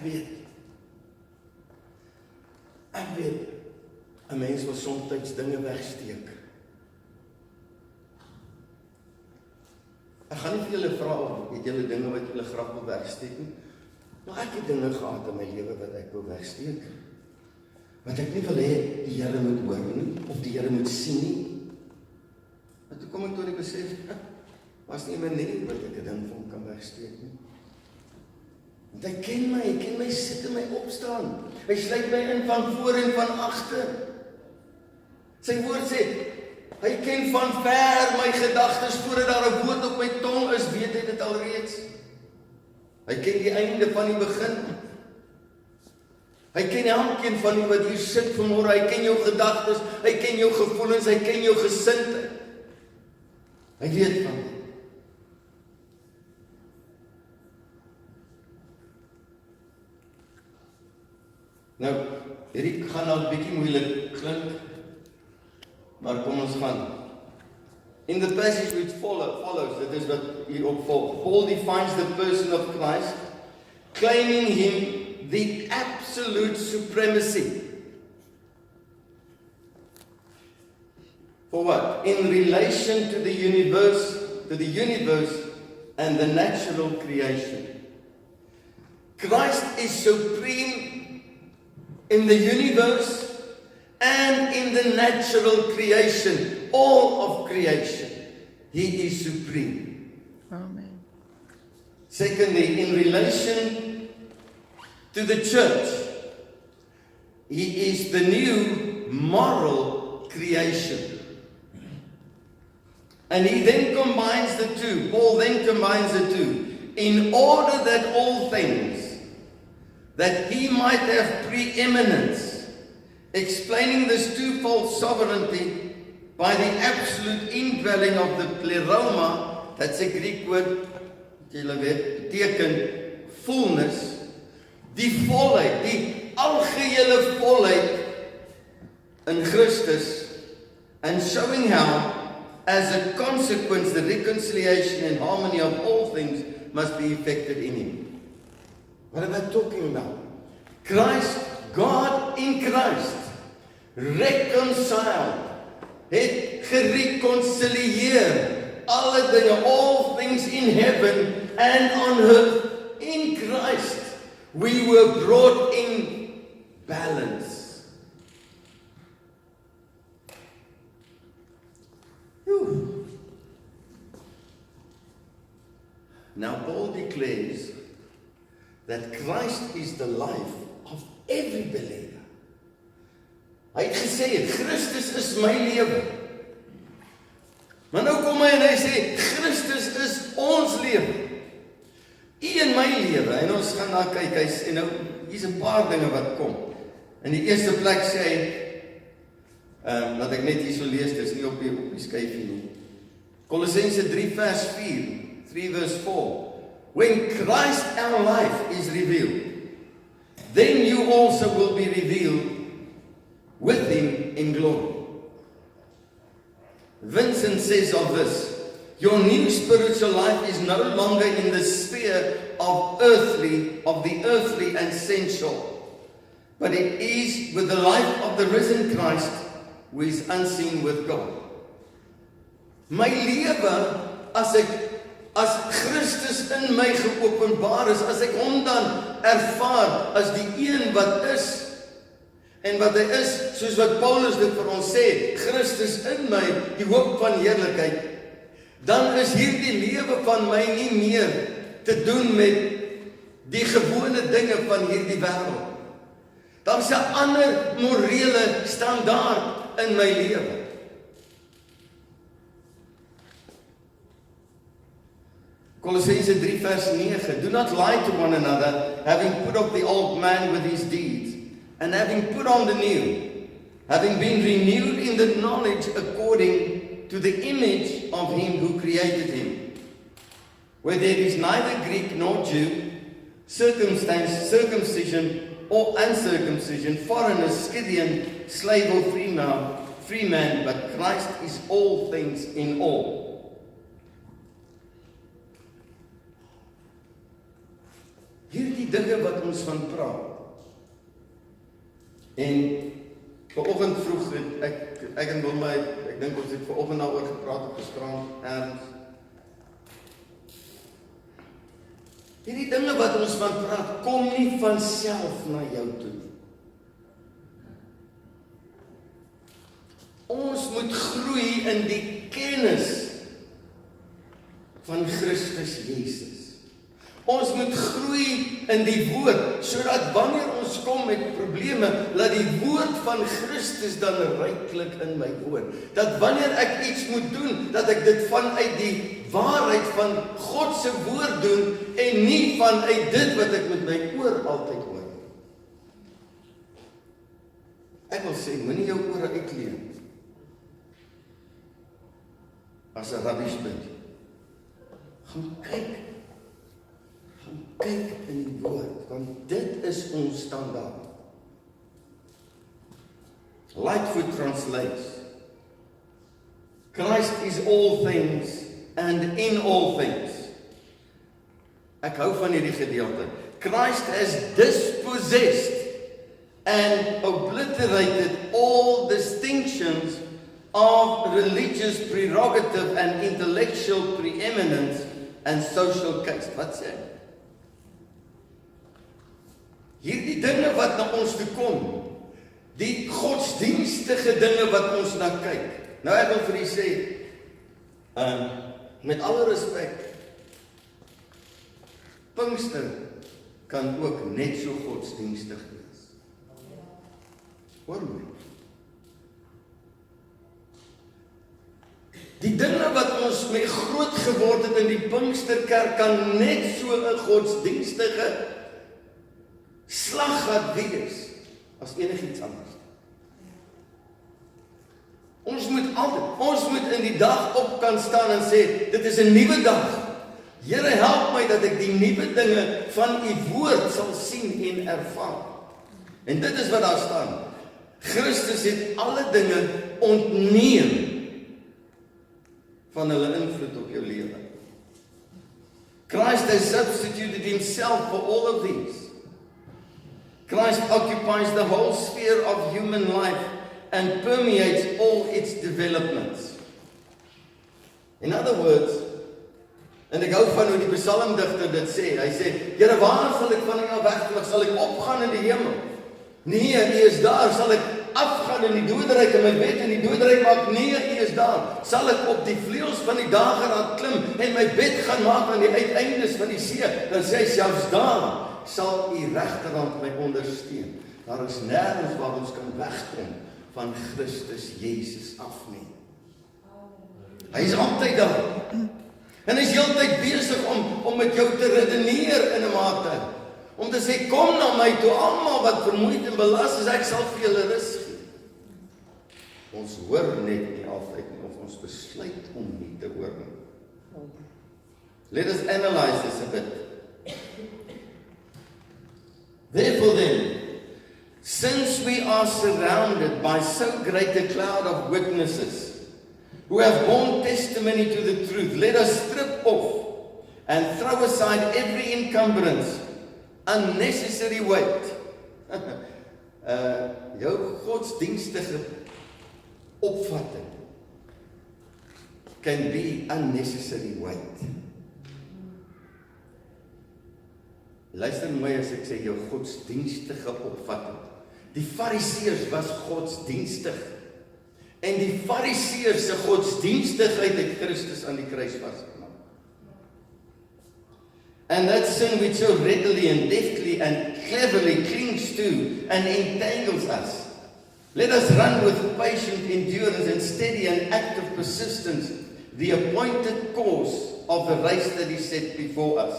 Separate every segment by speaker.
Speaker 1: weet, 'n mens wil soms dinge wegsteek. Ek gaan nie vir julle vra, het julle dinge wat julle graag wil wegsteek nie, maar ek het dinge gehad in my lewe wat ek wil wegsteek, wat ek nie wil hê die Here moet hoor nie, of die Here moet sien nie. En toe kom ek tot die besef, was nie 'n manier wat ek 'n ding van kan wegsteek nie. Want hy ken my sit en my opstaan. Hy sluit my in van voor en van agter. Sy woord sê, hy ken van ver my gedagtes, voordat daar 'n woord op my tong is, weet hy dit alreeds. Hy ken die einde van die begin. Hy ken elkeen van u wat hier sit vanmôre, hy ken jou gedagtes, hy ken jou gevoelens, hy ken jou gesindheid. Hy weet van dit. Nou, hierdie gaan nou 'n bietjie moeilik klink, maar kom ons gaan. In the passage which follows, dit is wat hier opvolg. Paul defines the person of Christ, claiming him the absolute supremacy. For what? In relation to the universe and the natural creation. Christ is supreme in the universe and in the natural creation, all of creation. He is supreme.
Speaker 2: Amen.
Speaker 1: Secondly, in relation to the church, he is the new moral creation. And he then combines the two. Paul then combines the two. In order that all things, that he might have preeminence, explaining this twofold sovereignty by the absolute indwelling of the pleroma, that's a Greek word, julle weet, beteken fullness, die volheid, die algehele volheid in Christus, and showing how, as a consequence, the reconciliation and harmony of all things must be effected in him. What am I talking about? Christ, God in Christ, reconciled, het gereconcilieer alle dinge, all things in heaven and on earth in Christ. We were brought in balance. Whew. Now Paul declares that Christ is the life of every believer. Hy het gesê, Christus is my lewe. Maar nou kom hy en hy sê, Christus is ons lewe. U en my lewe. En ons gaan daar kyk, hy sê nou, hier's 'n paar dinge wat kom. In die eerste plek sê hy, dat ek net hier so lees, dis nie op die skyfie nie. Kolossense 3 vers 4, 3 verse 4. When Christ our life is revealed, then you also will be revealed with him in glory. Vincent says of this, your new spiritual life is no longer in the sphere of the earthly and sensual, but it is with the life of the risen Christ who is unseen with God. My lewe, as Christus in my geopenbaar is, as ek hom dan ervaar as die een wat is, en wat hy is, soos wat Paulus dit vir ons sê, Christus in my, die hoop van heerlikheid, dan is hierdie lewe van my nie meer te doen met die gewone dinge van hierdie wêreld. Daar's 'n ander morele standaard in my lewe. Kolossense 3 vers 9, do not lie to one another, having put off the old man with his deeds, and having put on the new, having been renewed in the knowledge according to the image of him who created him, where there is neither Greek nor Jew, circumcision or uncircumcision, foreigner, Scythian, slave or free man, but Christ is all things in all. Hierdie dinge wat ons van praat. En vanoggend vroeg het ek en Wilma, ek dink ons het vanoggend daaroor gepraat op die strand ergens. Hierdie dinge wat ons van praat, kom nie van self na jou toe. Ons moet groei in die kennis van Christus Jesus. Ons moet groei in die woord, sodat wanneer ons kom met probleme, laat die woord van Christus dan ryklik in my woon. Dat wanneer ek iets moet doen, dat ek dit vanuit die waarheid van God se woord doen, en nie vanuit dit wat ek met my oor altyd hoor. Ek wil sê, moenie jou ore uitleen as 'n rubbish bin. Gaan kyk in die woord, want dit is ons standaard. Lightfoot translates, Christ is all things and in all things. Ek hou van hierdie gedeelte. Christ has dispossessed and obliterated all distinctions of religious prerogative and intellectual preeminence and social caste. Wat sê hy? Hierdie dinge wat na ons toe kom, die godsdienstige dinge wat ons na kyk. Nou ek wil vir u sê, met alle respek, Pinkster kan ook net so godsdienstig wees. Hoor my. Die dinge wat ons mee groot geword het in die Pinksterkerk kan net so 'n godsdienstige slaggat wees as enigiets anders. Ons moet in die dag op kan staan en sê, dit is 'n nuwe dag. Here, help my dat ek die nuwe dinge van u woord sal sien en ervaar. En dit is wat daar staan. Christus het alle dinge ontneem van hulle invloed op jou lewe. Christ has substituted himself for all of these. Christ occupies the whole sphere of human life and permeates all its developments. In other words, en ek hou van hoe die psalmdigter dit sê, hy sê, Here, waar sal ek van u af wegvlug? Sal ek opgaan in die hemel? Nee, u is daar. Sal ek afgaan in die doderyk en my bed in die doderyk maak? Nee, u is daar. Sal ek op die vleuels van die dageraad klim en my bed gaan maak aan die uiteindes van die see? Dan sê hy, selfs daar sal u regterhand my ondersteun. Daar is nêrens waar ons kan wegkom van Christus Jesus af nie. Hy is altyd daar. En hy is heeltyd besig om met jou te redeneer in 'n mate. Om te sê, kom na my toe, almal wat vermoeid en belas is, ek sal vir julle rus gee. Ons hoor net nie altyd nie, of ons besluit om nie te hoor nie. Let us analyze this a bit. Therefore then, since we are surrounded by so great a cloud of witnesses who have borne testimony to the truth, let us strip off and throw aside every encumbrance, unnecessary weight. Jou godsdienstige opvatting can be unnecessary weight. Luister mooi as ek sê jou godsdienstige opvatting. Die Fariseërs was godsdienstig. En die Fariseërs se godsdienstigheid het Christus aan die kruis vasgemaak. And that sin which so readily and deftly and cleverly clings to and entangles us. Let us run with patient endurance and steady and active persistence the appointed course of the race that is set before us.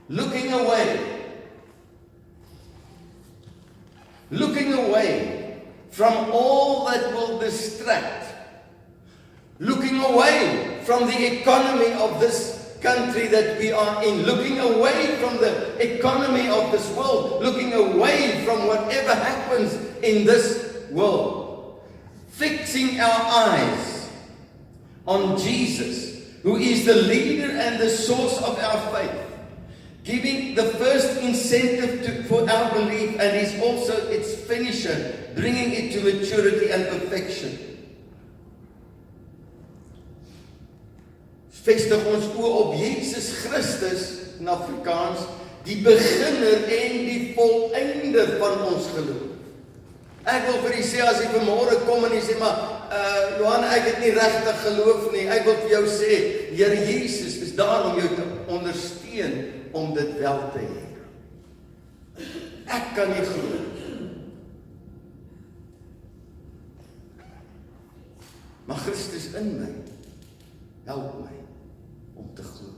Speaker 1: Looking away from all that will distract, looking away from the economy of this country that we are in, looking away from the economy of this world, looking away from whatever happens in this world, fixing our eyes on Jesus, who is the leader and the source of our faith, giving the first incentive for our belief, and is also its finisher, bringing it to maturity and perfection. Vestig ons oë op Jesus Christus, in Afrikaans, die beginner en die volëinder van ons geloof. Ek wil vir u sê, as jy vanmôre kom en jy sê, maar Johan, ek het nie regtig geloof nie, ek wil vir jou sê, Here Jesus is daar om jou te ondersteun om dit wel te hê. Ek kan nie glo. Maar Christus in my, help my om te glo.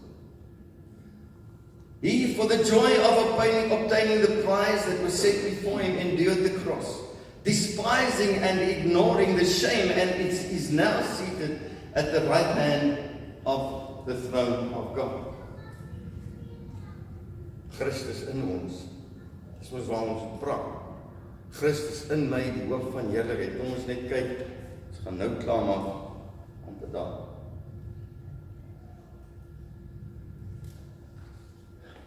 Speaker 1: He, for the joy of obtaining the prize that was set before him, endured the cross, despising and ignoring the shame, and is now seated at the right hand of the throne of God. Christus in ons. Dis mos waar ons praat. Christus in my, die hoof van heerlikheid. Kom ons net kyk. Ons gaan nou klaar maak om te daag.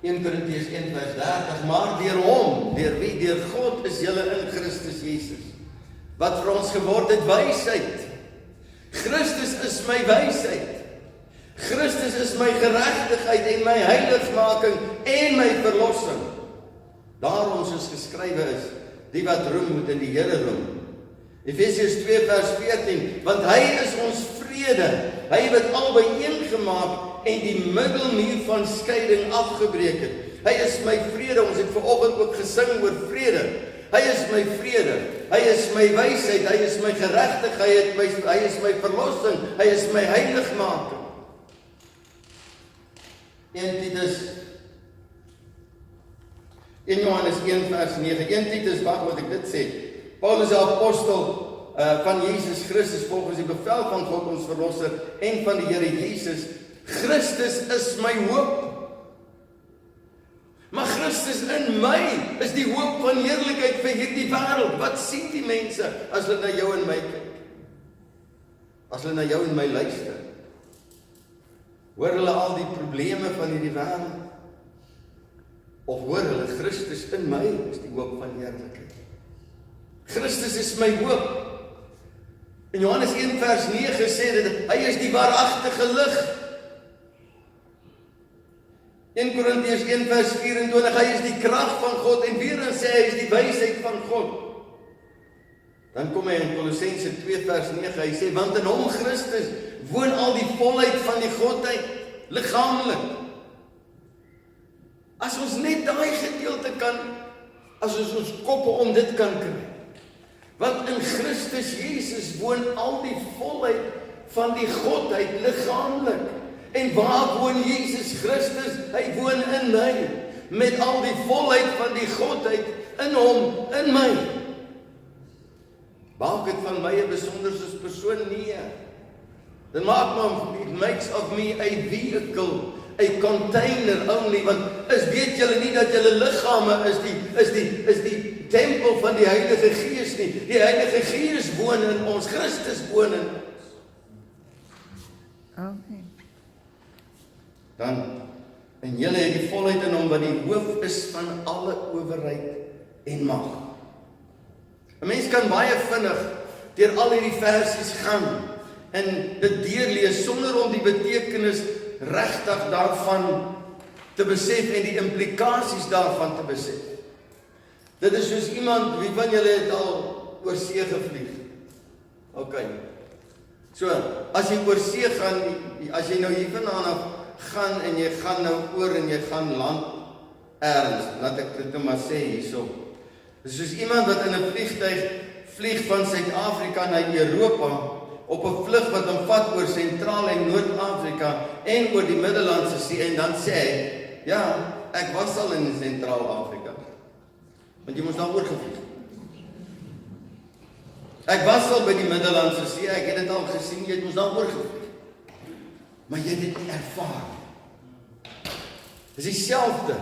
Speaker 1: 1 Korintiërs 1 vers 30, maar deur hom, deur wie? Deur God is julle in Christus Jesus, wat vir ons geword het wysheid. Christus is my wysheid. Christus is my geregtigheid en my heiligmaking en my verlossing. Daarom soos geskrywe is, die wat roem moet in die Here roem. Efesiërs 2 vers 14, want hy is ons vrede, hy het albei een gemaak en die middelmuur van skeiding afgebreek het. Hy is my vrede, ons het vanoggend ook gesing oor vrede. Hy is my vrede, hy is my wysheid, hy is my geregtigheid, hy is my verlossing, hy is my heiligmaking. 1 Johannes 1 vers 9, 1 Titus, waar moet ek dit sê? Paulus is 'n apostel van Jesus Christus volgens die bevel van God ons verlosser en van die Here Jesus. Christus is my hoop. Maar Christus in my is die hoop van heerlikheid vir hierdie wêreld. Wat sien die mense as hulle na jou en my kyk? As hulle na jou en my luister? Hoor hulle al die probleme van hierdie wêreld? Of hoor hulle, Christus in my is die hoop van heerlikheid? Christus is my hoop. In Johannes 1 vers 9 sê dit, hy is die waaragtige lig. 1 Korintiërs 1 vers 24, hy is die krag van God, en weer dan sê hy is die wysheid van God. Dan kom hy in Kolossense 2 vers 9, hy sê, want in hom Christus woon al die volheid van die Godheid, liggaamlik. As ons net daai gedeelte kan, as ons koppe om dit kan kry, want in Christus Jesus woon al die volheid van die Godheid liggaamlik. En waar woon Jesus Christus? Hy woon in my, met al die volheid van die Godheid in hom, in my. Maak het van my 'n besonderse persoon? Nee. Dan maak maar, it makes of me a vehicle, a container only, want weet julle nie dat julle liggame is die tempel van die Heilige Gees nie. Die Heilige Gees woon in ons, Christus woon in ons.
Speaker 2: Okay.
Speaker 1: Dan, en julle het die volheid in hom, wat die hoof is van alle owerheid en mag. 'n Mens kan baie vinnig deur al hierdie versies gaan en dit deurlees sonder om die betekenis regtig daarvan te besef en die implikasies daarvan te besef. Dit is soos iemand, wie van julle het al oor see gevlieg? Ok. So, as jy oor see gaan, as jy nou hier vandaan af gaan en jy gaan nou oor en jy gaan land ergens, laat ek dit nou maar sê hierso. Dit is soos iemand wat in 'n vliegtuig vlieg van Suid-Afrika na Europa, op 'n vlug wat hom vat oor Sentraal en Noord-Afrika en oor die Middellandse See, en dan sê hy, ja, ek was al in Sentraal-Afrika. Want jy moes daar oorgevlieg. Ek was al by die Middellandse See, ek het dit al gesien, jy moes daar oorgevlieg. Maar jy het dit nie ervaar. Dis dieselfde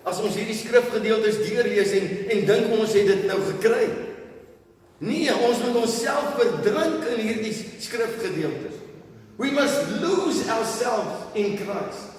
Speaker 1: as ons hierdie skrifgedeeltes deurlees en dink ons het dit nou gekry. Nee, ons moet onsself verdrink in hierdie skrifgedeeltes. We must lose ourselves in Christ.